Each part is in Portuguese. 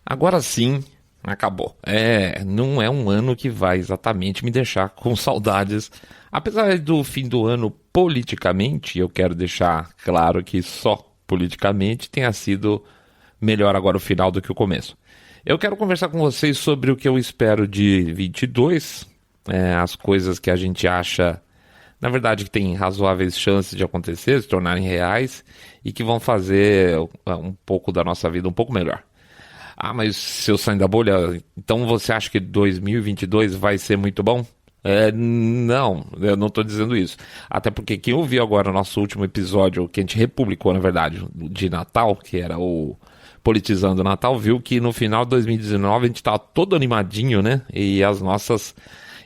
Agora sim, acabou. Não é um ano que vai exatamente me deixar com saudades. Apesar do fim do ano politicamente, eu quero deixar claro que só politicamente tenha sido melhor agora o final do que o começo. Eu quero conversar com vocês sobre o que eu espero de 22, as coisas que a gente acha, na verdade, que tem razoáveis chances de acontecer, se tornarem reais e que vão fazer um pouco da nossa vida um pouco melhor. Ah, mas se eu sair da bolha, então você acha que 2022 vai ser muito bom? Não, eu não estou dizendo isso. Até porque quem ouviu agora o nosso último episódio, que a gente republicou, na verdade, de Natal, que era o Politizando o Natal, viu que no final de 2019 a gente estava todo animadinho, né? E as nossas...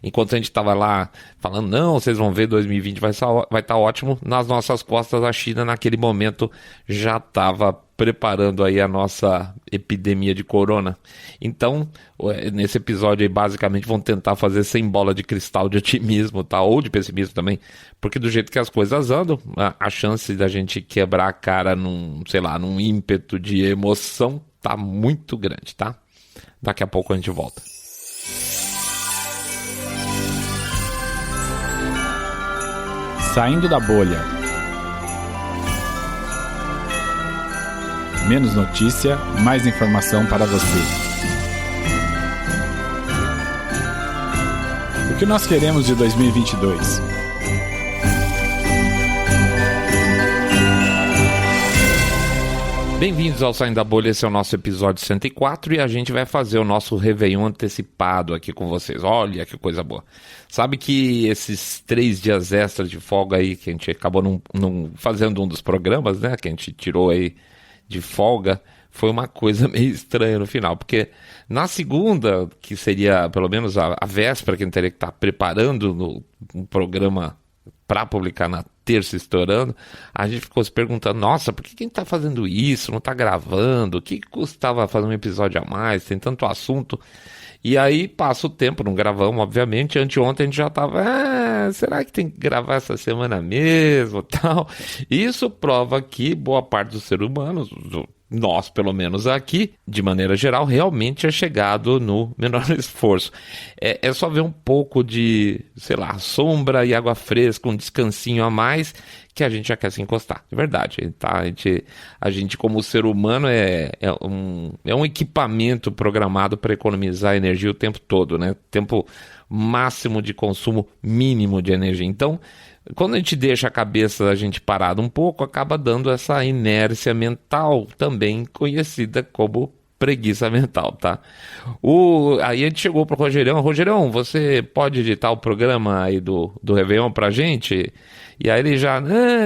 Enquanto a gente estava lá falando, não, vocês vão ver, 2020 vai estar ótimo, nas nossas costas a China naquele momento já estava preparando aí a nossa epidemia de corona. Então, nesse episódio aí, basicamente, vão tentar fazer sem bola de cristal de otimismo, tá? Ou de pessimismo também, porque do jeito que as coisas andam, a chance da gente quebrar a cara num ímpeto de emoção tá muito grande, tá? Daqui a pouco a gente volta. Saindo da bolha. Menos notícia, mais informação para você. O que nós queremos de 2022? Bem-vindos ao Saindo da Bolha, esse é o nosso episódio 104 e a gente vai fazer o nosso Réveillon antecipado aqui com vocês. Olha que coisa boa. Sabe que esses 3 dias extras de folga aí, que a gente acabou não fazendo um dos programas, né, que a gente tirou aí de folga, foi uma coisa meio estranha no final, porque na segunda, que seria pelo menos a véspera que a gente teria que estar preparando um programa para publicar na terça estourando, a gente ficou se perguntando, nossa, por que a gente tá fazendo isso, não tá gravando, o que custava fazer um episódio a mais, tem tanto assunto, e aí passa o tempo, não gravamos, obviamente, anteontem a gente já tava, será que tem que gravar essa semana mesmo, tal, e isso prova que boa parte dos seres humanos, nós, pelo menos aqui, de maneira geral, realmente é chegado no menor esforço. É só ver um pouco de, sombra e água fresca, um descansinho a mais, que a gente já quer se encostar. É verdade, tá? A gente como ser humano, é um equipamento programado para economizar energia o tempo todo, né? Tempo máximo de consumo mínimo de energia. Então, quando a gente deixa a cabeça da gente parada um pouco, acaba dando essa inércia mental, também conhecida como preguiça mental, tá? Aí a gente chegou pro Rogerão, você pode editar o programa aí do Réveillon pra gente? E aí ele já,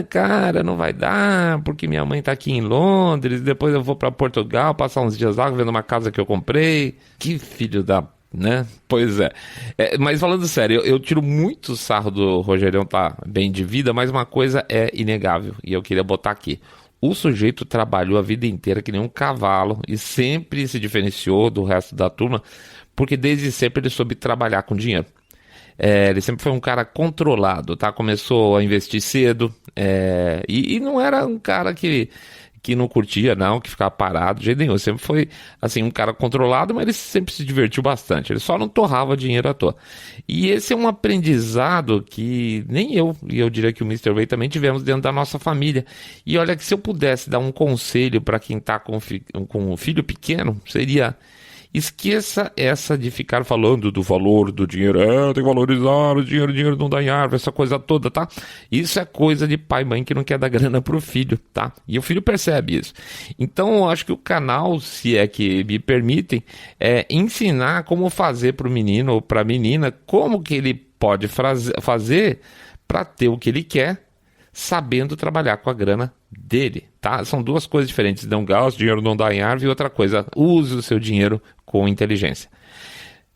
cara, não vai dar, porque minha mãe tá aqui em Londres, depois eu vou pra Portugal, passar uns dias lá, vendo uma casa que eu comprei. Que filho da... né? Pois é. Mas falando sério, eu tiro muito sarro do Rogerão tá bem de vida, mas uma coisa é inegável, e eu queria botar aqui. O sujeito trabalhou a vida inteira que nem um cavalo e sempre se diferenciou do resto da turma, porque desde sempre ele soube trabalhar com dinheiro. Ele sempre foi um cara controlado, tá? Começou a investir cedo, e não era um cara que não curtia, não, que ficava parado, de jeito nenhum. Sempre foi, assim, um cara controlado, mas ele sempre se divertiu bastante. Ele só não torrava dinheiro à toa. E esse é um aprendizado que nem eu, e eu diria que o Mr. Way também tivemos dentro da nossa família. E olha que se eu pudesse dar um conselho para quem está com um filho pequeno, seria... Esqueça essa de ficar falando do valor do dinheiro. Tem que valorizar o dinheiro não dá em árvore, essa coisa toda, tá? Isso é coisa de pai e mãe que não quer dar grana pro filho, tá? E o filho percebe isso. Então, eu acho que o canal, se é que me permitem, é ensinar como fazer pro menino ou pra menina, como que ele pode fazer para ter o que ele quer, sabendo trabalhar com a grana dele, tá? São duas coisas diferentes. Não gaste, dinheiro não dá em árvore, e outra coisa, use o seu dinheiro com inteligência.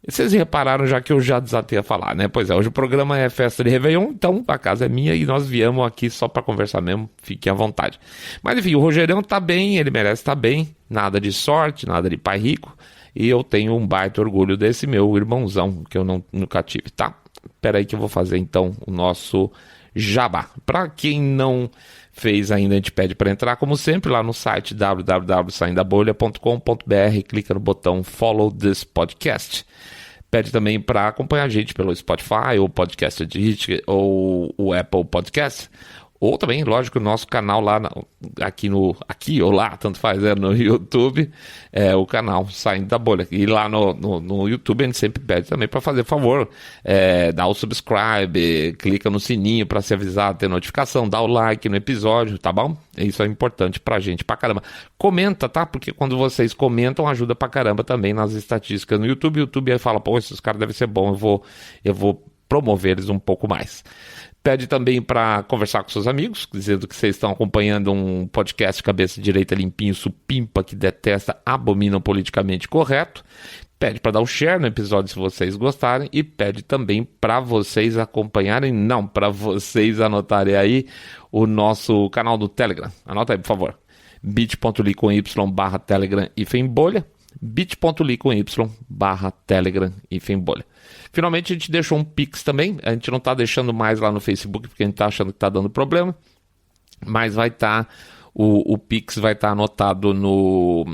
Vocês repararam já que eu já desatei a falar, né? Pois é, hoje o programa é festa de Réveillon, então a casa é minha e nós viemos aqui só para conversar mesmo, fiquem à vontade. Mas enfim, o Rogerão tá bem, ele merece estar bem, nada de sorte, nada de pai rico, e eu tenho um baita orgulho desse meu irmãozão, que eu nunca tive, tá? Espera aí que eu vou fazer então o nosso jabá. Para quem não fez ainda, a gente pede para entrar, como sempre, lá no site www.saindabolha.com.br, clica no botão Follow This Podcast. Pede também para acompanhar a gente pelo Spotify, ou Podcast Addict, ou o Apple Podcast. Ou também, lógico, o nosso canal lá, aqui ou lá, tanto faz, no YouTube, o canal Saindo da Bolha. E lá no YouTube a gente sempre pede também para fazer favor, dá o subscribe, clica no sininho para se avisar, ter notificação, dá o like no episódio, tá bom? Isso é importante pra gente, pra caramba. Comenta, tá? Porque quando vocês comentam, ajuda pra caramba também nas estatísticas no YouTube. O YouTube aí fala, pô, esses caras devem ser bons, eu vou promover eles um pouco mais. Pede também para conversar com seus amigos, dizendo que vocês estão acompanhando um podcast cabeça direita limpinho, supimpa, que detesta, abomina o politicamente correto. Pede para dar um share no episódio se vocês gostarem. E pede também para vocês acompanharem, para vocês anotarem aí o nosso canal do Telegram. Anota aí, por favor. bit.ly/Telegram bolha. bit.ly/Telegram bolha. Finalmente a gente deixou um Pix também. A gente não está deixando mais lá no Facebook porque a gente está achando que está dando problema, mas vai estar o Pix vai estar anotado no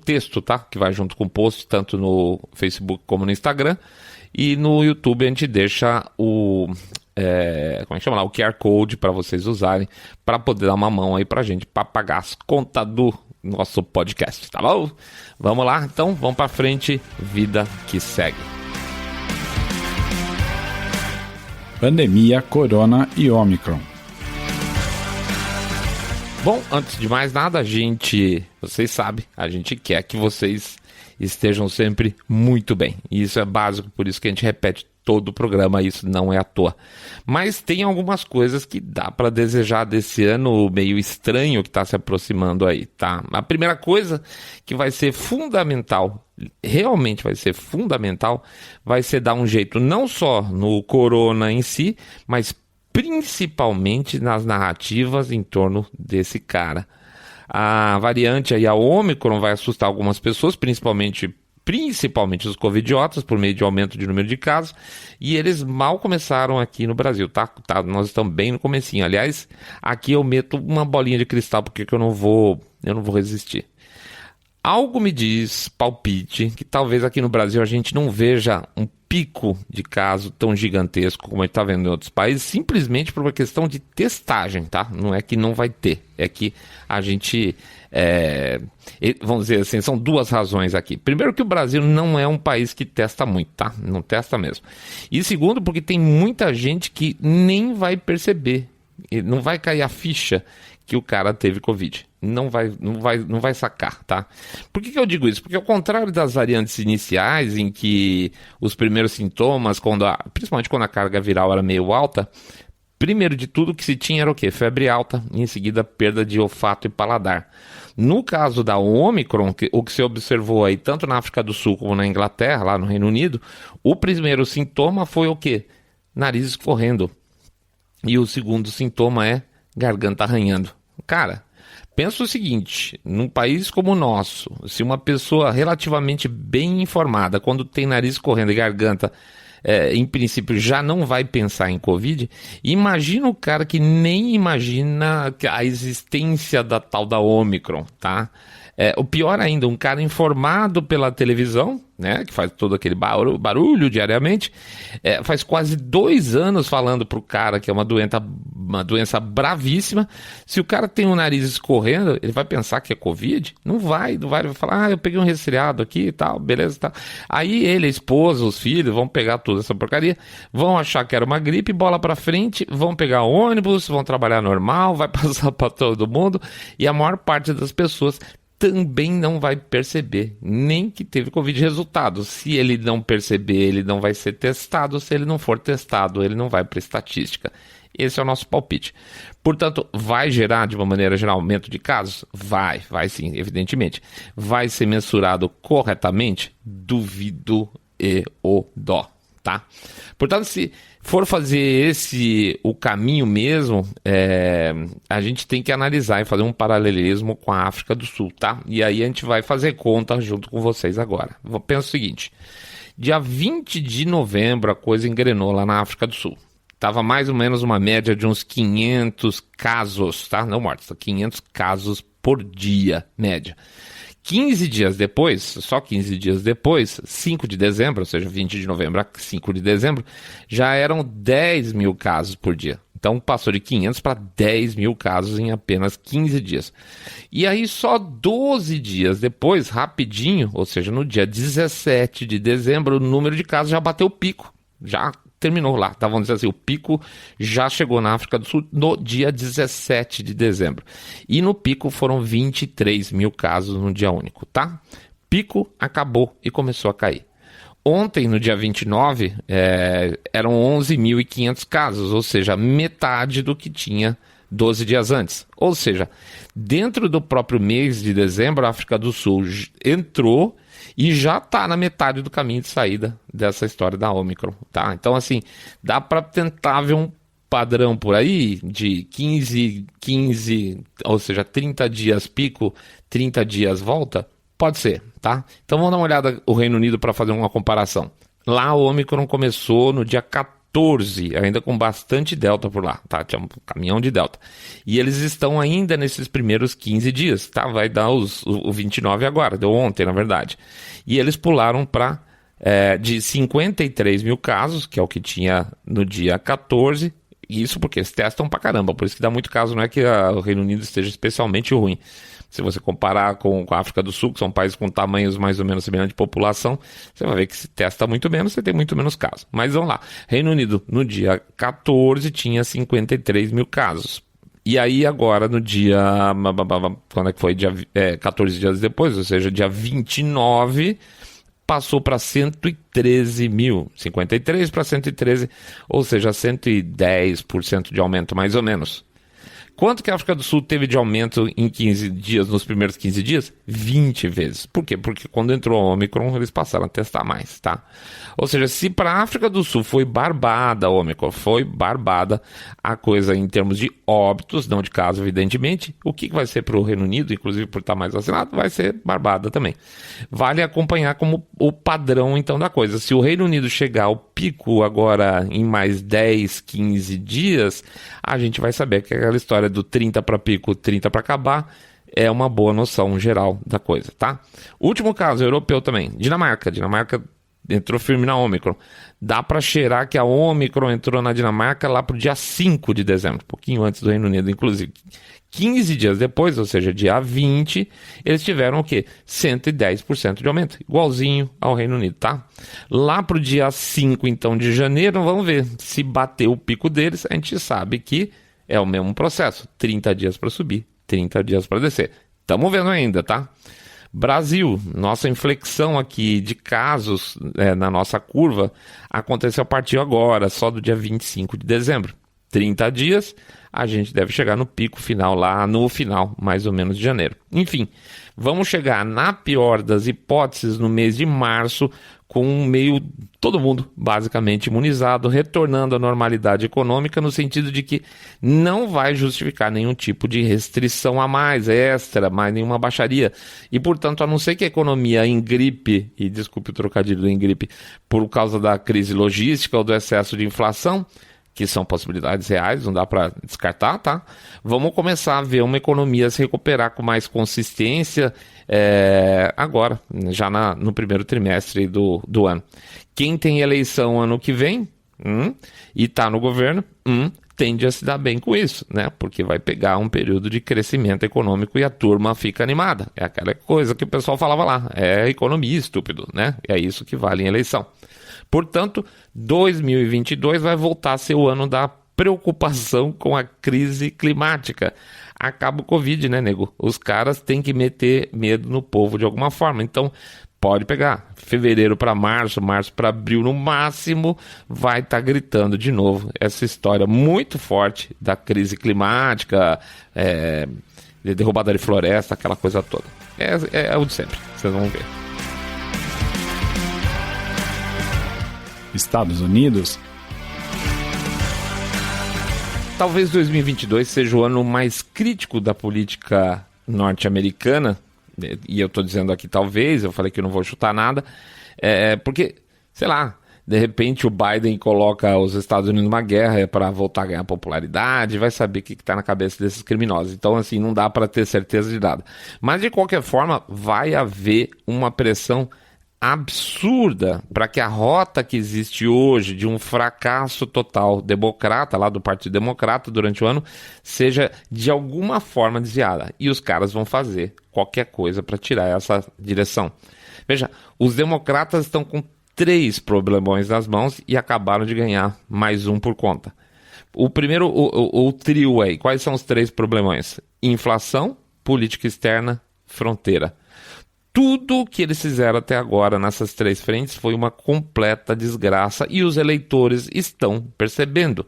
texto, tá? Que vai junto com o post, tanto no Facebook como no Instagram. E no YouTube a gente deixa como é que chama lá? O QR Code para vocês usarem, para poder dar uma mão aí pra gente, para pagar as contas do nosso podcast, tá bom? Vamos lá, então, vamos pra frente, vida que segue. Pandemia, Corona e Omicron. Bom, antes de mais nada, vocês sabem, a gente quer que vocês estejam sempre muito bem. E isso é básico, por isso que a gente repete todo o programa, isso não é à toa. Mas tem algumas coisas que dá para desejar desse ano meio estranho que está se aproximando aí, tá? A primeira coisa que vai ser fundamental, realmente vai ser fundamental, vai ser dar um jeito não só no corona em si, mas principalmente nas narrativas em torno desse cara. A variante aí, a Omicron, vai assustar algumas pessoas, principalmente os covidiotas, por meio de aumento de número de casos, e eles mal começaram aqui no Brasil, tá? Nós estamos bem no comecinho. Aliás, aqui eu meto uma bolinha de cristal, porque eu não vou resistir. Algo me diz, palpite, que talvez aqui no Brasil a gente não veja um pico de caso tão gigantesco como a gente está vendo em outros países, simplesmente por uma questão de testagem, tá? Não é que não vai ter, é que a gente, vamos dizer assim, são duas razões aqui. Primeiro, que o Brasil não é um país que testa muito, tá? Não testa mesmo. E segundo, porque tem muita gente que nem vai perceber, não vai cair a ficha que o cara teve Covid. Não vai sacar, tá? Por que eu digo isso? Porque ao contrário das variantes iniciais, em que os primeiros sintomas, principalmente quando a carga viral era meio alta, primeiro de tudo que se tinha era o quê? Febre alta, e em seguida perda de olfato e paladar. No caso da Omicron, o que se observou aí, tanto na África do Sul como na Inglaterra, lá no Reino Unido, o primeiro sintoma foi o quê? Nariz escorrendo. E o segundo sintoma é garganta arranhando. Cara, pensa o seguinte, num país como o nosso, se uma pessoa relativamente bem informada, quando tem nariz correndo e garganta, em princípio já não vai pensar em Covid, imagina o cara que nem imagina a existência da tal da Omicron, tá? O pior ainda, um cara informado pela televisão, né, que faz todo aquele barulho diariamente, faz quase 2 anos falando pro cara que é uma doença bravíssima. Se o cara tem o nariz escorrendo, ele vai pensar que é Covid? Não vai, ele vai falar, eu peguei um resfriado aqui e tal, beleza e tal. Aí ele, a esposa, os filhos, vão pegar toda essa porcaria, vão achar que era uma gripe, bola pra frente, vão pegar ônibus, vão trabalhar normal, vai passar pra todo mundo, e a maior parte das pessoas também não vai perceber, nem que teve Covid. Resultado, se ele não perceber, ele não vai ser testado, se ele não for testado, ele não vai para estatística. Esse é o nosso palpite. Portanto, vai gerar, de uma maneira geral, aumento de casos? Vai sim, evidentemente. Vai ser mensurado corretamente? Duvido e o dó, tá? Portanto, se for fazer o caminho mesmo, a gente tem que analisar e fazer um paralelismo com a África do Sul, tá? E aí a gente vai fazer conta junto com vocês agora. Pensa o seguinte, dia 20 de novembro a coisa engrenou lá na África do Sul. Estava mais ou menos uma média de uns 500 casos, tá? Não mortes, 500 casos por dia, média. 15 dias depois, só 15 dias depois, 5 de dezembro, ou seja, 20 de novembro a 5 de dezembro, já eram 10 mil casos por dia. Então passou de 500 para 10 mil casos em apenas 15 dias. E aí só 12 dias depois, rapidinho, ou seja, no dia 17 de dezembro, o número de casos já bateu o pico. Já terminou lá, tá? Vamos dizer assim, o pico já chegou na África do Sul no dia 17 de dezembro. E no pico foram 23 mil casos no dia único, tá? Pico acabou e começou a cair. Ontem, no dia 29, eram 11.500 casos, ou seja, metade do que tinha 12 dias antes. Ou seja, dentro do próprio mês de dezembro, a África do Sul entrou e já está na metade do caminho de saída dessa história da Omicron, tá? Então, assim, dá para tentar ver um padrão por aí de 15, ou seja, 30 dias pico, 30 dias volta? Pode ser, tá? Então vamos dar uma olhada no Reino Unido para fazer uma comparação. Lá o Omicron começou no dia 14, ainda com bastante Delta por lá, tá? Tinha um caminhão de Delta. E eles estão ainda nesses primeiros 15 dias, tá? Vai dar o 29 agora, deu ontem, na verdade. E eles pularam para de 53 mil casos, que é o que tinha no dia 14, isso porque eles testam pra caramba, por isso que dá muito caso, não é que o Reino Unido esteja especialmente ruim. Se você comparar com a África do Sul, que são países com tamanhos mais ou menos semelhantes de população, você vai ver que se testa muito menos, você tem muito menos casos. Mas vamos lá, Reino Unido no dia 14 tinha 53 mil casos. E aí agora no dia, quando é que foi? 14 dias depois, ou seja, dia 29, passou para 113 mil, 53 para 113, ou seja, 110% de aumento mais ou menos. Quanto que a África do Sul teve de aumento em 15 dias, nos primeiros 15 dias? 20 vezes. Por quê? Porque quando entrou o Omicron, eles passaram a testar mais, tá? Ou seja, se para a África do Sul foi barbada a Omicron, foi barbada a coisa em termos de óbitos, não de casos, evidentemente, o que vai ser para o Reino Unido, inclusive por estar mais vacinado, vai ser barbada também. Vale acompanhar como o padrão, então, da coisa. Se o Reino Unido chegar ao pico agora em mais 10, 15 dias, a gente vai saber que aquela história do 30 para pico, 30 para acabar, é uma boa noção geral da coisa, tá? Último caso, europeu também, Dinamarca entrou firme na Omicron. Dá para cheirar que a Omicron entrou na Dinamarca lá pro dia 5 de dezembro, um pouquinho antes do Reino Unido, inclusive. 15 dias depois, ou seja, dia 20, eles tiveram o quê? 110% de aumento, igualzinho ao Reino Unido, tá? Lá pro dia 5, então, de janeiro, vamos ver se bateu o pico deles, a gente sabe que é o mesmo processo, 30 dias para subir, 30 dias para descer. Estamos vendo ainda, tá? Brasil, nossa inflexão aqui de casos na nossa curva aconteceu a partir agora, só do dia 25 de dezembro. 30 dias, a gente deve chegar no pico final lá, no final, mais ou menos, de janeiro. Enfim, vamos chegar, na pior das hipóteses, no mês de março, com todo mundo basicamente imunizado, retornando à normalidade econômica, no sentido de que não vai justificar nenhum tipo de restrição a mais, extra, mais nenhuma baixaria. E, portanto, a não ser que a economia engripe, e desculpe o trocadilho do engripe, por causa da crise logística ou do excesso de inflação, que são possibilidades reais, não dá para descartar, tá? Vamos começar a ver uma economia se recuperar com mais consistência agora, já no primeiro trimestre do ano. Quem tem eleição ano que vem e está no governo, tende a se dar bem com isso, né? Porque vai pegar um período de crescimento econômico e a turma fica animada. É aquela coisa que o pessoal falava lá, é economia, estúpido, né? É isso que vale em eleição. Portanto, 2022 vai voltar a ser o ano da preocupação com a crise climática. Acaba o Covid, né, nego? Os caras têm que meter medo no povo de alguma forma. Então, pode pegar. Fevereiro para março, março para abril, no máximo, vai estar gritando de novo essa história muito forte da crise climática, de derrubada de floresta, aquela coisa toda. É o de sempre, vocês vão ver. Estados Unidos. Talvez 2022 seja o ano mais crítico da política norte-americana, e eu estou dizendo aqui talvez, eu falei que eu não vou chutar nada, porque, sei lá, De repente o Biden coloca os Estados Unidos numa guerra para voltar a ganhar popularidade, vai saber o que está na cabeça desses criminosos. Então, assim, não dá para ter certeza de nada. Mas, de qualquer forma, vai haver uma pressão absurda para que a rota que existe hoje de um fracasso total democrata, lá do Partido Democrata durante o ano, seja de alguma forma desviada. E os caras vão fazer qualquer coisa para tirar essa direção. Veja, os democratas estão com 3 problemões nas mãos e acabaram de ganhar mais um por conta. O primeiro, o trio aí, quais são os 3 problemões? Inflação, política externa, fronteira. Tudo que eles fizeram até agora nessas 3 frentes foi uma completa desgraça e os eleitores estão percebendo.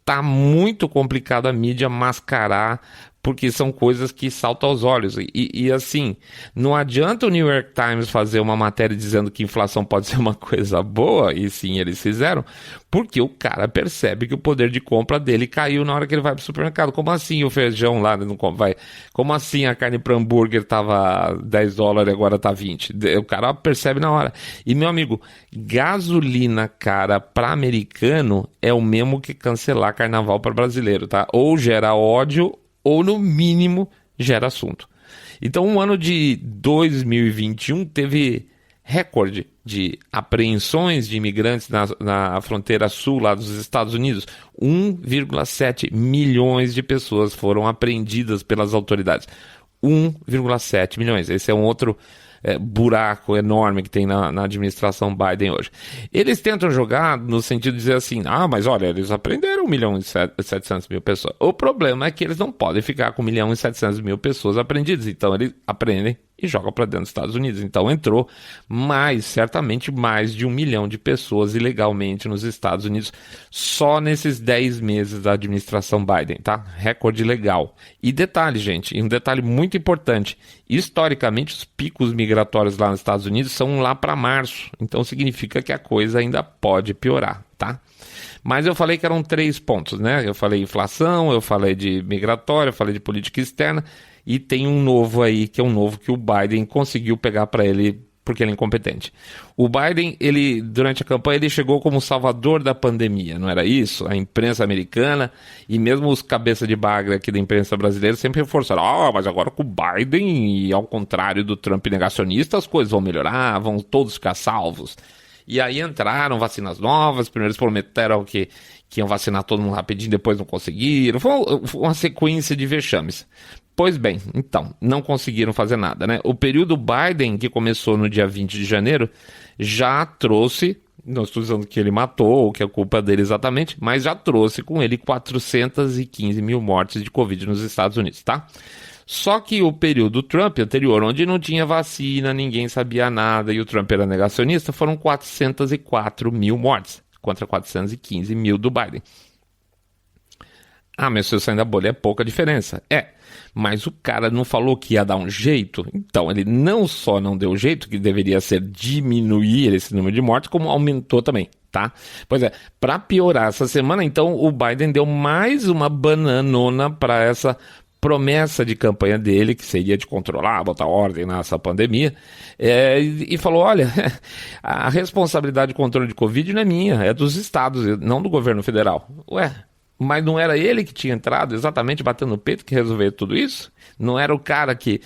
Tá muito complicado a mídia mascarar, porque são coisas que saltam aos olhos. E assim, não adianta o New York Times fazer uma matéria dizendo que inflação pode ser uma coisa boa, e sim, eles fizeram, porque o cara percebe que o poder de compra dele caiu na hora que ele vai pro supermercado. Como assim o feijão lá não vai? Como assim a carne para hambúrguer tava $10 e agora tá 20? O cara percebe na hora. E, meu amigo, gasolina cara para americano é o mesmo que cancelar carnaval para brasileiro, tá? Ou gera ódio, ou no mínimo gera assunto. Então o ano de 2021 teve recorde de apreensões de imigrantes na fronteira sul lá dos Estados Unidos. 1,7 milhões de pessoas foram apreendidas pelas autoridades. 1,7 milhões. Esse é um outro buraco enorme que tem na administração Biden hoje. Eles tentam jogar no sentido de dizer assim, mas olha, eles apreenderam 1.700.000 pessoas. O problema é que eles não podem ficar com 1.700.000 pessoas apreendidas, então eles apreendem e jogam para dentro dos Estados Unidos. Então entrou certamente mais de 1 milhão de pessoas ilegalmente nos Estados Unidos só nesses 10 meses da administração Biden, tá? Recorde legal. E detalhe, gente, um detalhe muito importante, historicamente os picos migratórios lá nos Estados Unidos são lá para março, então significa que a coisa ainda pode piorar, tá? Mas eu falei que eram 3 pontos, né? Eu falei inflação, eu falei de migratório, eu falei de política externa, e tem um novo aí, que é um novo que o Biden conseguiu pegar para ele, porque ele é incompetente. O Biden, durante a campanha, ele chegou como salvador da pandemia, não era isso? A imprensa americana e mesmo os cabeça de bagre aqui da imprensa brasileira sempre reforçaram, mas agora com o Biden, e ao contrário do Trump negacionista, as coisas vão melhorar, vão todos ficar salvos. E aí entraram vacinas novas, primeiro eles prometeram que iam vacinar todo mundo rapidinho, depois não conseguiram. Foi uma sequência de vexames. Pois bem, então, não conseguiram fazer nada, né? O período Biden, que começou no dia 20 de janeiro, já trouxe, não estou dizendo que ele matou, ou que é culpa dele exatamente, mas já trouxe com ele 415 mil mortes de Covid nos Estados Unidos, tá? Só que o período Trump anterior, onde não tinha vacina, ninguém sabia nada e o Trump era negacionista, foram 404 mil mortes, contra 415 mil do Biden. Mas se eu sair da bolha é pouca diferença. Mas o cara não falou que ia dar um jeito, então ele não só não deu jeito, que deveria ser diminuir esse número de mortes, como aumentou também, tá? Pois é, para piorar essa semana, então o Biden deu mais uma bananona para essa promessa de campanha dele, que seria de controlar, botar ordem nessa pandemia, e falou, olha, a responsabilidade de controle de Covid não é minha, é dos estados, não do governo federal. Mas não era ele que tinha entrado exatamente batendo no peito que resolveu tudo isso? Não era o cara que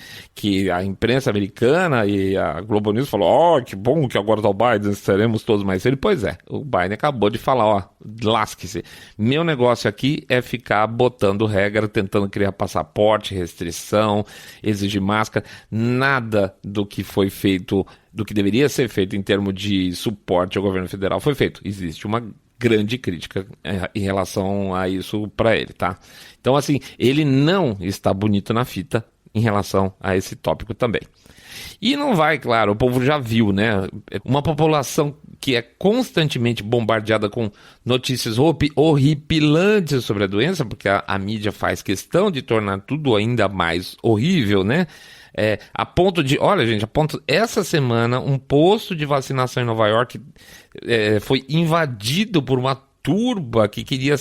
a imprensa americana e a Globo News falou, que bom que agora tá o Biden, seremos todos mais felizes. Pois é, o Biden acabou de falar, lasque-se. Meu negócio aqui é ficar botando regra, tentando criar passaporte, restrição, exigir máscara. Nada do que foi feito, do que deveria ser feito em termos de suporte ao governo federal foi feito. Existe uma grande crítica em relação a isso para ele, tá? Então, assim, ele não está bonito na fita em relação a esse tópico também. E não vai, claro, o povo já viu, né? Uma população que é constantemente bombardeada com notícias horripilantes sobre a doença, porque a mídia faz questão de tornar tudo ainda mais horrível, né? A ponto de, olha gente, essa semana um posto de vacinação em Nova York foi invadido por uma turba que queria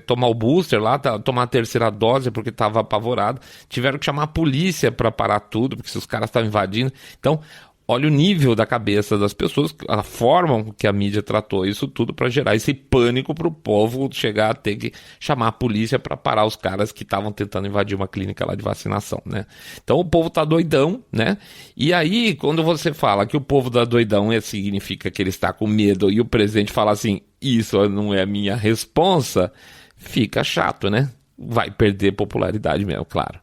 tomar o booster lá, tomar a terceira dose porque estava apavorado, tiveram que chamar a polícia para parar tudo, porque os caras estavam invadindo. Então, olha o nível da cabeça das pessoas, a forma que a mídia tratou isso tudo para gerar esse pânico para o povo chegar a ter que chamar a polícia para parar os caras que estavam tentando invadir uma clínica lá de vacinação, né? Então o povo tá doidão, né? E aí, quando você fala que o povo tá doidão, significa que ele está com medo, e o presidente fala assim, isso não é a minha responsa, fica chato, né? Vai perder popularidade mesmo, claro.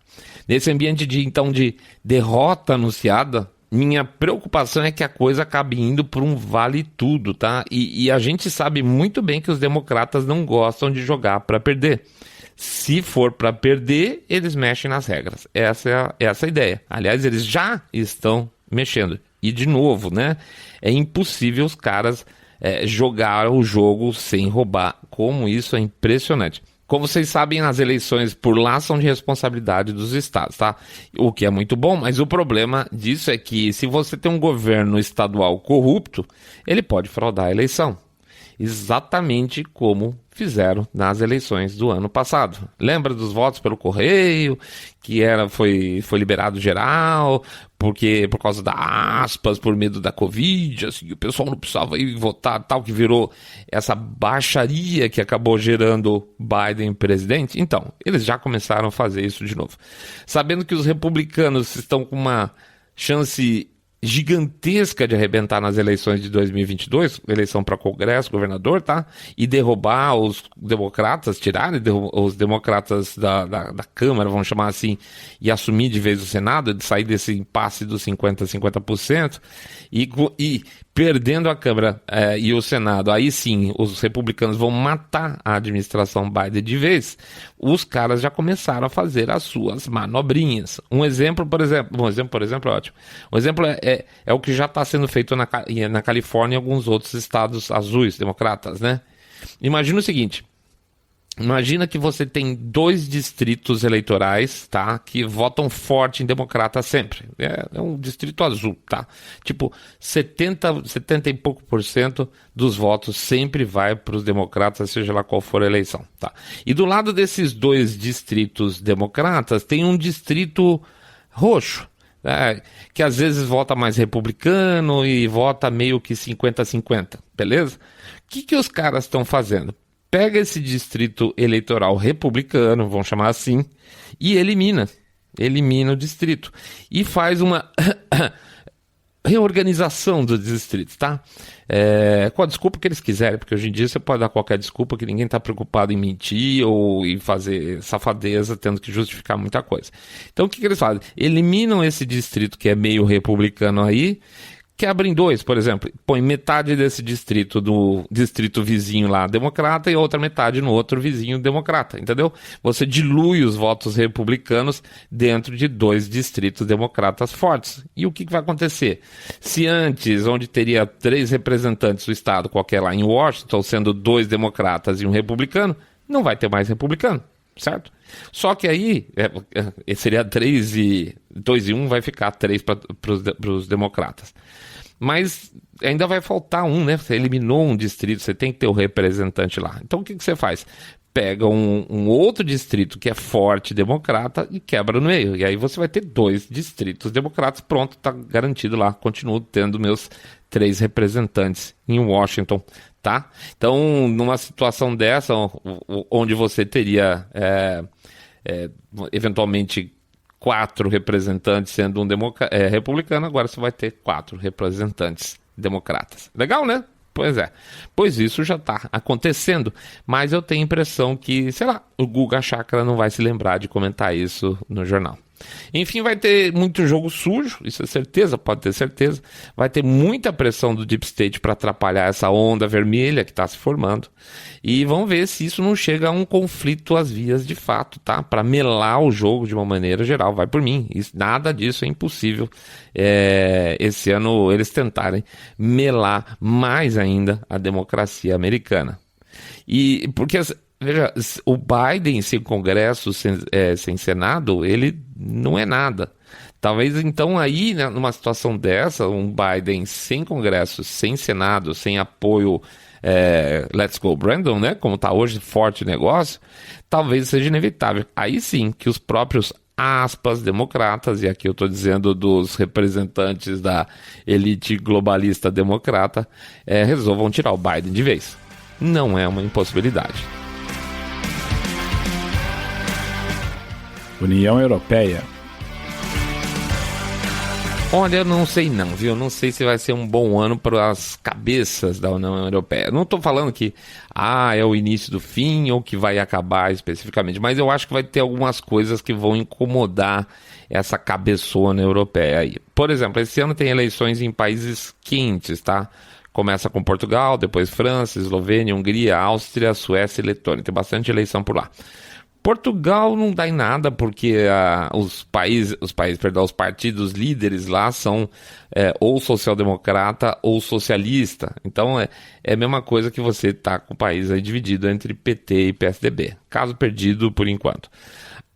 Nesse ambiente de derrota anunciada, minha preocupação é que a coisa acabe indo por um vale tudo, tá? E a gente sabe muito bem que os democratas não gostam de jogar para perder. Se for para perder, eles mexem nas regras. Essa é a ideia. Aliás, eles já estão mexendo. E, de novo, né? É impossível os caras jogar o jogo sem roubar. Como isso é impressionante. Como vocês sabem, as eleições por lá são de responsabilidade dos estados, tá? O que é muito bom, mas o problema disso é que se você tem um governo estadual corrupto, ele pode fraudar a eleição. Exatamente como fizeram nas eleições do ano passado. Lembra dos votos pelo correio, que foi liberado geral, porque por causa da aspas, por medo da Covid, assim, o pessoal não precisava ir votar, tal, que virou essa baixaria que acabou gerando Biden presidente? Então, eles já começaram a fazer isso de novo. Sabendo que os republicanos estão com uma chance gigantesca de arrebentar nas eleições de 2022, eleição para Congresso, governador, tá? E derrubar os democratas, tirarem os democratas da Câmara, vamos chamar assim, e assumir de vez o Senado, de sair desse impasse dos 50% e perdendo a Câmara e o Senado, aí sim, os republicanos vão matar a administração Biden de vez. Os caras já começaram a fazer as suas manobrinhas. Um exemplo, por exemplo, é ótimo. Um exemplo é o que já está sendo feito na Califórnia e alguns outros estados azuis, democratas, né? Imagina o seguinte. Imagina que você tem 2 distritos eleitorais, tá? Que votam forte em democrata sempre. É um distrito azul, tá? Tipo, 70 e pouco % dos votos sempre vai para os democratas, seja lá qual for a eleição, tá? E do lado desses 2 distritos democratas, tem um distrito roxo, que às vezes vota mais republicano e vota meio que 50-50, beleza? O que os caras estão fazendo? Pega esse distrito eleitoral republicano, vamos chamar assim, e elimina o distrito. E faz uma reorganização dos distritos, tá? Com a desculpa que eles quiserem, porque hoje em dia você pode dar qualquer desculpa que ninguém está preocupado em mentir ou em fazer safadeza, tendo que justificar muita coisa. Então o que eles fazem? Eliminam esse distrito que é meio republicano aí, quebra em 2, por exemplo, põe metade desse distrito do distrito vizinho lá democrata e outra metade no outro vizinho democrata, entendeu? Você dilui os votos republicanos dentro de 2 distritos democratas fortes. E o que vai acontecer? Se antes, onde teria 3 representantes do estado qualquer lá em Washington, sendo 2 democratas e um republicano, não vai ter mais republicano. Certo? Só que aí seria 3 e 2 e 1 vai ficar 3 para os democratas. Mas ainda vai faltar um, né? Você eliminou um distrito, você tem que ter o representante lá. Então o que você faz? Pega um outro distrito que é forte democrata e quebra no meio. E aí você vai ter 2 distritos democratas. Pronto, tá garantido lá. Continuo tendo meus 3 representantes em Washington, tá? Então, numa situação dessa, onde você teria eventualmente 4 representantes sendo um republicano, agora você vai ter 4 representantes democratas. Legal, né? Pois é. Pois isso já está acontecendo, mas eu tenho a impressão que, sei lá, o Guga Chakra não vai se lembrar de comentar isso no jornal. Enfim, vai ter muito jogo sujo, isso é certeza, pode ter certeza. Vai ter muita pressão do Deep State para atrapalhar essa onda vermelha que está se formando. E vamos ver se isso não chega a um conflito às vias de fato, tá? Para melar o jogo de uma maneira geral, vai por mim. Nada disso é impossível. Esse ano eles tentarem melar mais ainda a democracia americana. E porque... Veja, o Biden sem Congresso, sem Senado, ele não é nada. Talvez então aí, né, numa situação dessa, um Biden sem Congresso, sem Senado, sem apoio Let's Go Brandon, né, como está hoje, forte negócio, talvez seja inevitável. Aí sim que os próprios aspas, democratas, e aqui eu estou dizendo dos representantes da elite globalista democrata, resolvam tirar o Biden de vez. Não é uma impossibilidade. União Europeia. Olha, eu não sei não, viu? Não sei se vai ser um bom ano para as cabeças da União Europeia. Não estou falando que é o início do fim ou que vai acabar especificamente, mas eu acho que vai ter algumas coisas que vão incomodar essa cabeçona europeia aí. Por exemplo, esse ano tem eleições em países quentes, tá? Começa com Portugal, depois França, Eslovênia, Hungria, Áustria, Suécia e Letônia. Tem bastante eleição por lá. Portugal não dá em nada porque os partidos líderes lá são ou social-democrata ou socialista. Então é a mesma coisa que você tá com o país aí dividido entre PT e PSDB. Caso perdido por enquanto.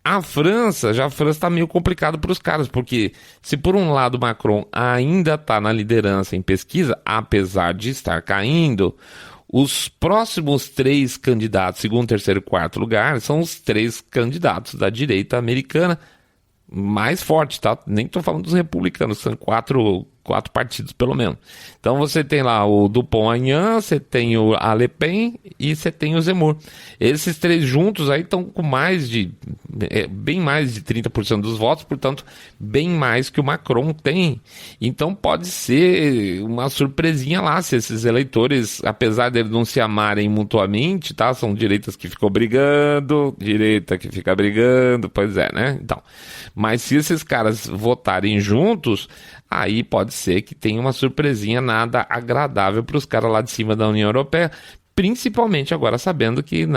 A França está meio complicado para os caras, porque se por um lado Macron ainda está na liderança em pesquisa, apesar de estar caindo, os próximos 3 candidatos, segundo, terceiro e quarto lugar, são os 3 candidatos da direita americana mais forte, tá? Nem estou falando dos republicanos, são 4 partidos pelo menos. Então você tem lá o Dupont-Aignan, você tem a Le Pen e você tem o Zemmour. Esses 3 juntos aí estão com bem mais de 30% dos votos, portanto, bem mais que o Macron tem. Então pode ser uma surpresinha lá, se esses eleitores, apesar de eles não se amarem mutuamente, tá? São direitas que ficam brigando, direita que fica brigando, pois é, né? Então, mas se esses caras votarem juntos, aí pode ser que tenha uma surpresinha nada agradável para os caras lá de cima da União Europeia, principalmente agora sabendo que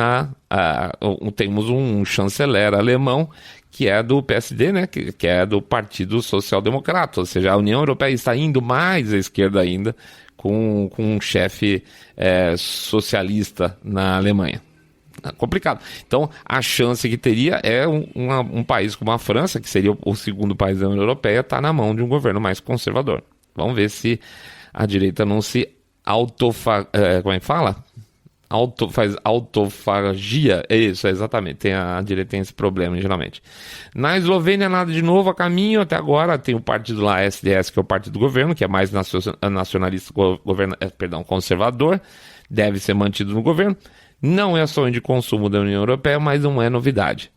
temos um chanceler alemão que é do PSD, né, que é do Partido Social Democrata, ou seja, a União Europeia está indo mais à esquerda ainda com um chefe socialista na Alemanha. Complicado. Então, a chance que teria é um país como a França, que seria o segundo país da União Europeia, tá na mão de um governo mais conservador. Vamos ver se a direita não se como é que fala? Faz autofagia. É isso, exatamente. A direita tem esse problema, geralmente. Na Eslovênia, nada de novo a caminho. Até agora tem o partido lá, SDS, que é o partido do governo, que é mais nacionalista, conservador. Deve ser mantido no governo. Não é sonho de consumo da União Europeia, mas não é novidade.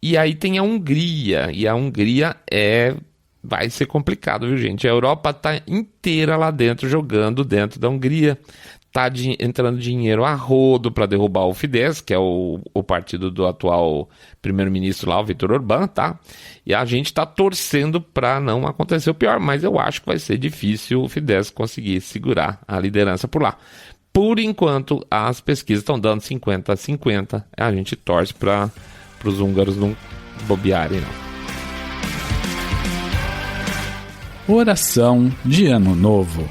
E aí tem a Hungria, e a Hungria vai ser complicado, viu, gente? A Europa está inteira lá dentro, jogando dentro da Hungria. Está entrando dinheiro a rodo para derrubar o Fidesz, que é o partido do atual primeiro-ministro lá, o Viktor Orbán, tá? E a gente está torcendo para não acontecer o pior, mas eu acho que vai ser difícil o Fidesz conseguir segurar a liderança por lá. Por enquanto, as pesquisas estão dando 50-50. A gente torce para os húngaros não bobearem, não. Oração de Ano Novo.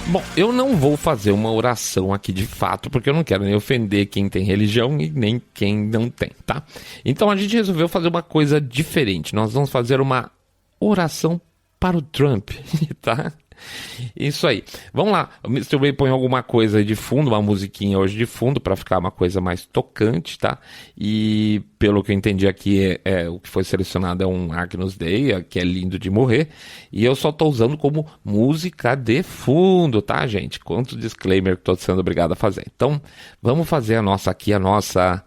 Bom, eu não vou fazer uma oração aqui de fato, porque eu não quero nem ofender quem tem religião e nem quem não tem, tá? Então a gente resolveu fazer uma coisa diferente. Nós vamos fazer uma oração para o Trump, tá? Isso aí. Vamos lá. O Mr. Ray põe alguma coisa aí de fundo, uma musiquinha hoje de fundo, para ficar uma coisa mais tocante, tá? E pelo que eu entendi aqui, o que foi selecionado é um Agnus Dei, que é lindo de morrer. E eu só tô usando como música de fundo, tá, gente? Quanto disclaimer que tô sendo obrigado a fazer. Então, vamos fazer a nossa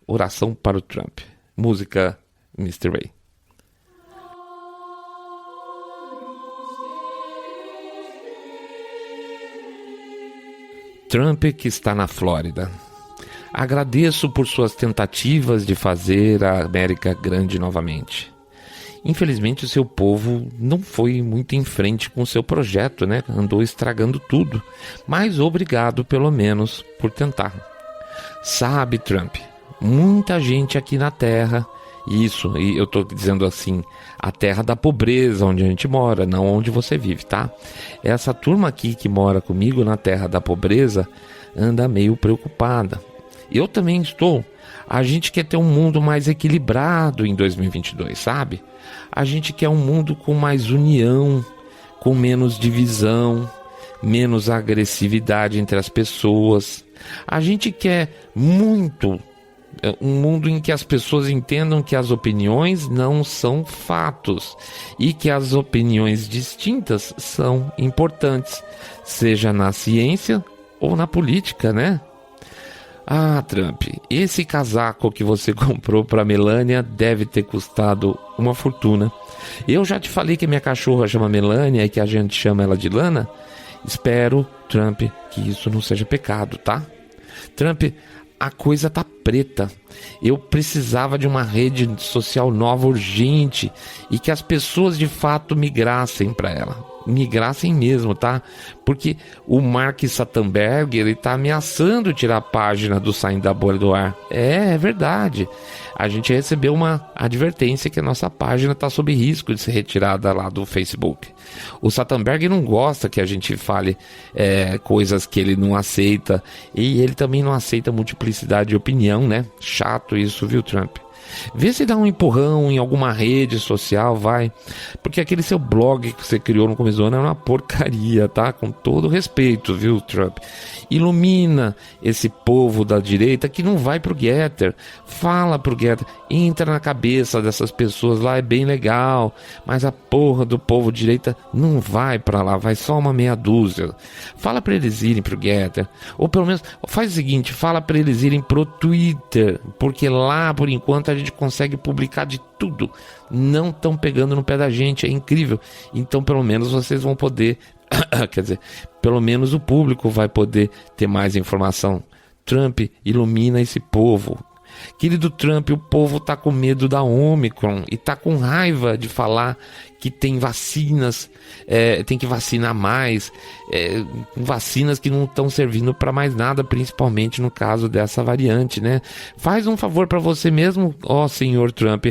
oração para o Trump. Música Mr. Ray. Trump, que está na Flórida. Agradeço por suas tentativas de fazer a América grande novamente. Infelizmente, o seu povo não foi muito em frente com o seu projeto, né? Andou estragando tudo. Mas obrigado, pelo menos, por tentar. Sabe, Trump, muita gente aqui na Terra... Isso, e eu tô dizendo assim, a terra da pobreza onde a gente mora, não onde você vive, tá? Essa turma aqui que mora comigo na terra da pobreza anda meio preocupada. Eu também estou. A gente quer ter um mundo mais equilibrado em 2022, sabe? A gente quer um mundo com mais união, com menos divisão, menos agressividade entre as pessoas. A gente quer muito Um mundo em que as pessoas entendam que as opiniões não são fatos e que as opiniões distintas são importantes, seja na ciência ou na política, né? Ah, Trump, esse casaco que você comprou para Melania deve ter custado uma fortuna. Eu já te falei que minha cachorra chama Melania e que a gente chama ela de Lana. Espero, Trump, que isso não seja pecado, tá? Trump, a coisa tá preta. Eu precisava de uma rede social nova urgente e que as pessoas de fato migrassem para ela. Migrassem mesmo, tá? Porque o Mark Zuckerberg, ele tá ameaçando tirar a página do Saindo da Bolha do ar. É verdade. A gente recebeu uma advertência que a nossa página tá sob risco de ser retirada lá do Facebook. O Zuckerberg não gosta que a gente fale coisas que ele não aceita, e ele também não aceita multiplicidade de opinião, né? Chato isso, viu, Trump? Vê se dá um empurrão em alguma rede social, vai. Porque aquele seu blog que você criou no começo do ano é uma porcaria, tá? Com todo respeito, viu, Trump? Ilumina esse povo da direita que não vai pro Getter. Fala pro Getter. Entra na cabeça dessas pessoas lá, é bem legal. Mas a porra do povo de direita não vai pra lá, vai só uma meia dúzia. Fala pra eles irem pro Getter. Ou pelo menos, faz o seguinte, fala pra eles irem pro Twitter. Porque lá, por enquanto, a gente consegue publicar de tudo. Não estão pegando no pé da gente, é incrível. Então pelo menos vocês vão poder quer dizer, pelo menos o público vai poder ter mais informação. Trump, ilumina esse povo. Querido Trump, o povo tá com medo da Omicron e tá com raiva de falar que tem vacinas, tem que vacinar mais, vacinas que não estão servindo para mais nada, principalmente no caso dessa variante, né? Faz um favor para você mesmo, ó senhor Trump,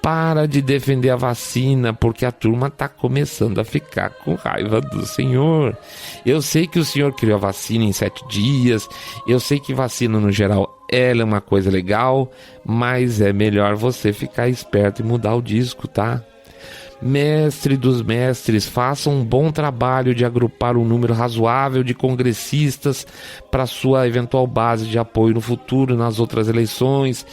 para de defender a vacina, porque a turma tá começando a ficar com raiva do senhor. Eu sei que o senhor criou a vacina em 7 dias, eu sei que vacina no geral ela é uma coisa legal, mas é melhor você ficar esperto e mudar o disco, tá? Mestre dos mestres, faça um bom trabalho de agrupar um número razoável de congressistas para sua eventual base de apoio no futuro, nas outras eleições.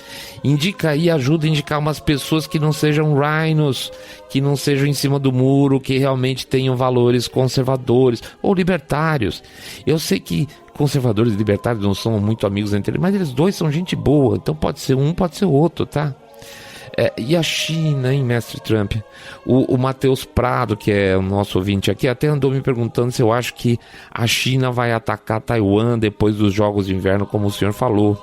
Indica aí, ajuda a indicar umas pessoas que não sejam rhinos, que não sejam em cima do muro, que realmente tenham valores conservadores ou libertários. Eu sei que conservadores e libertários não são muito amigos entre eles, mas eles dois são gente boa, então pode ser um, pode ser outro, tá? E a China, hein, mestre Trump? O Matheus Prado, que é o nosso ouvinte aqui, até andou me perguntando se eu acho que a China vai atacar Taiwan depois dos Jogos de Inverno, como o senhor falou.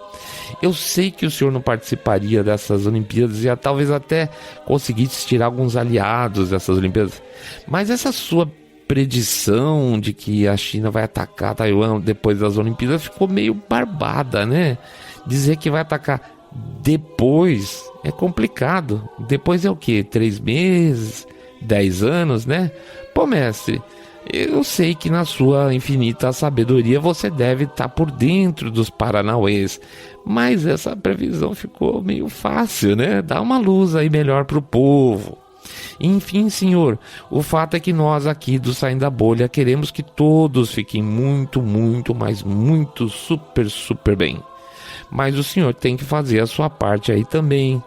Eu sei que o senhor não participaria dessas Olimpíadas e talvez até conseguisse tirar alguns aliados dessas Olimpíadas, mas essa sua predição de que a China vai atacar Taiwan depois das Olimpíadas ficou meio barbada, né? Dizer que vai atacar depois é complicado. Depois é o quê? 3 meses? 10 anos, né? Pô, mestre, eu sei que na sua infinita sabedoria você deve estar por dentro dos paranauês, mas essa previsão ficou meio fácil, né? Dá uma luz aí melhor pro povo. Enfim, senhor, o fato é que nós aqui do Saindo da Bolha queremos que todos fiquem muito, muito, mas muito super bem. Mas o senhor tem que fazer a sua parte aí também.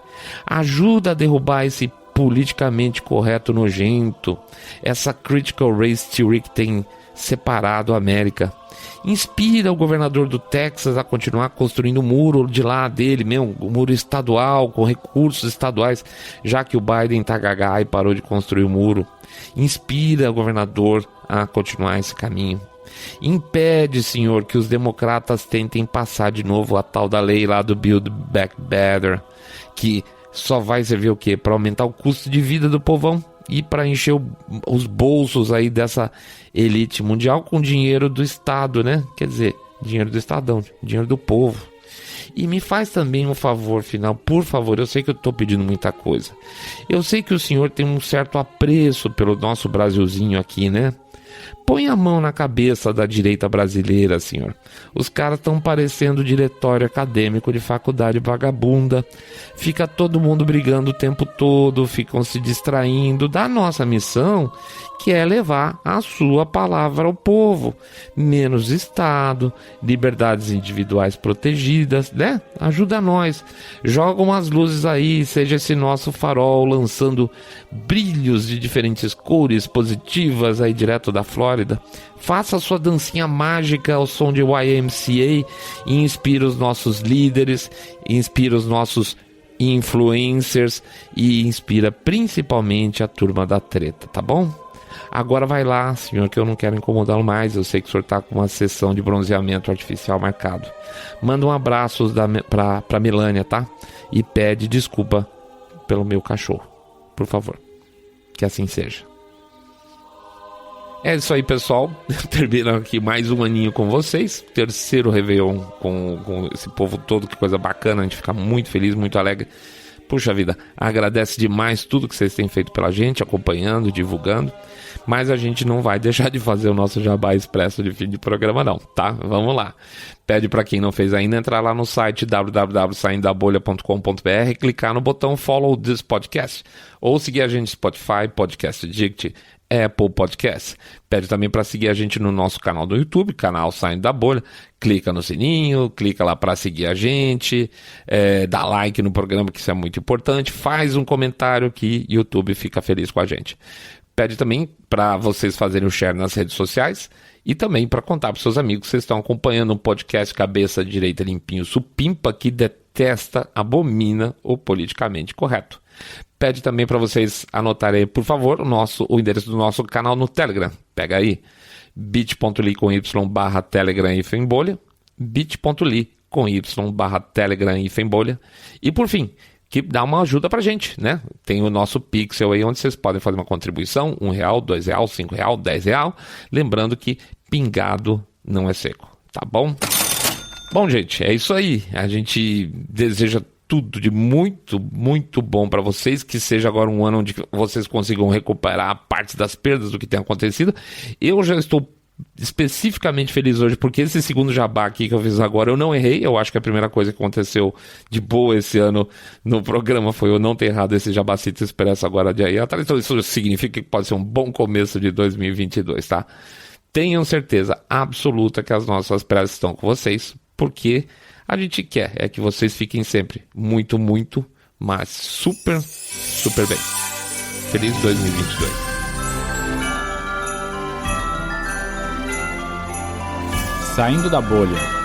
Ajuda a derrubar esse politicamente correto nojento, essa critical race theory que tem separado a América. Inspira o governador do Texas a continuar construindo o muro de lá dele mesmo, o muro estadual, com recursos estaduais, já que o Biden tá gagá e parou de construir o muro. Inspira o governador a continuar esse caminho. Impede, senhor, que os democratas tentem passar de novo a tal da lei lá do Build Back Better, que só vai servir o quê? Para aumentar o custo de vida do povão e para encher os bolsos aí dessa elite mundial com dinheiro do Estado, né? Quer dizer, dinheiro do Estadão, dinheiro do povo. E me faz também um favor final, por favor, eu sei que eu estou pedindo muita coisa. Eu sei que o senhor tem um certo apreço pelo nosso Brasilzinho aqui, né? Põe a mão na cabeça da direita brasileira, senhor. Os caras estão parecendo diretório acadêmico de faculdade vagabunda. Fica todo mundo brigando o tempo todo, ficam se distraindo da nossa missão, que é levar a sua palavra ao povo. Menos Estado, liberdades individuais protegidas, né? Ajuda nós. Joga umas luzes aí, seja esse nosso farol lançando brilhos de diferentes cores positivas aí direto da Flórida. Faça a sua dancinha mágica ao som de YMCA e inspira os nossos líderes, inspira os nossos influencers e inspira principalmente a turma da treta, tá bom? Agora vai lá, senhor, que eu não quero incomodá-lo mais. Eu sei que o senhor está com uma sessão de bronzeamento artificial marcado. Manda um abraço pra Melânia, tá? E pede desculpa pelo meu cachorro, por favor. Que assim seja. É isso aí, pessoal. Terminando aqui mais um aninho com vocês. Terceiro Réveillon com esse povo todo. Que coisa bacana. A gente fica muito feliz, muito alegre. Puxa vida, agradece demais tudo que vocês têm feito pela gente, acompanhando, divulgando. Mas a gente não vai deixar de fazer o nosso jabá expresso de fim de programa não, tá? Vamos lá. Pede para quem não fez ainda entrar lá no site www.saindabolha.com.br, clicar no botão Follow this podcast. Ou seguir a gente no Spotify, Podcast Addict, Apple Podcast. Pede também para seguir a gente no nosso canal do YouTube, canal Saindo da Bolha. Clica no sininho, clica lá para seguir a gente, dá like no programa, que isso é muito importante. Faz um comentário que o YouTube fica feliz com a gente. Pede também para vocês fazerem o share nas redes sociais e também para contar para seus amigos que vocês estão acompanhando um podcast cabeça direita limpinho supimpa que detesta, abomina o politicamente correto. Pede também para vocês anotarem, por favor, o endereço do nosso canal no Telegram. Pega aí, bit.ly/Telegram-bolha, bit.ly/Telegram-bolha. E por fim, que dá uma ajuda pra gente, né? Tem o nosso Pixel aí, onde vocês podem fazer uma contribuição, R$1, R$2, R$5, R$10. Lembrando que pingado não é seco, tá bom? Bom, gente, é isso aí. A gente deseja tudo de muito, muito bom para vocês, que seja agora um ano onde vocês consigam recuperar parte das perdas do que tem acontecido. Eu já estou especificamente feliz hoje, porque esse segundo jabá aqui que eu fiz agora, eu não errei. Eu acho que a primeira coisa que aconteceu de boa esse ano no programa foi eu não ter errado esse Jabacito Expresso agora de aí atrás. Então isso significa que pode ser um bom começo de 2022, tá? Tenham certeza absoluta que as nossas preces estão com vocês, porque a gente quer que vocês fiquem sempre muito, muito, mas super, super bem. Feliz 2022. Saindo da Bolha.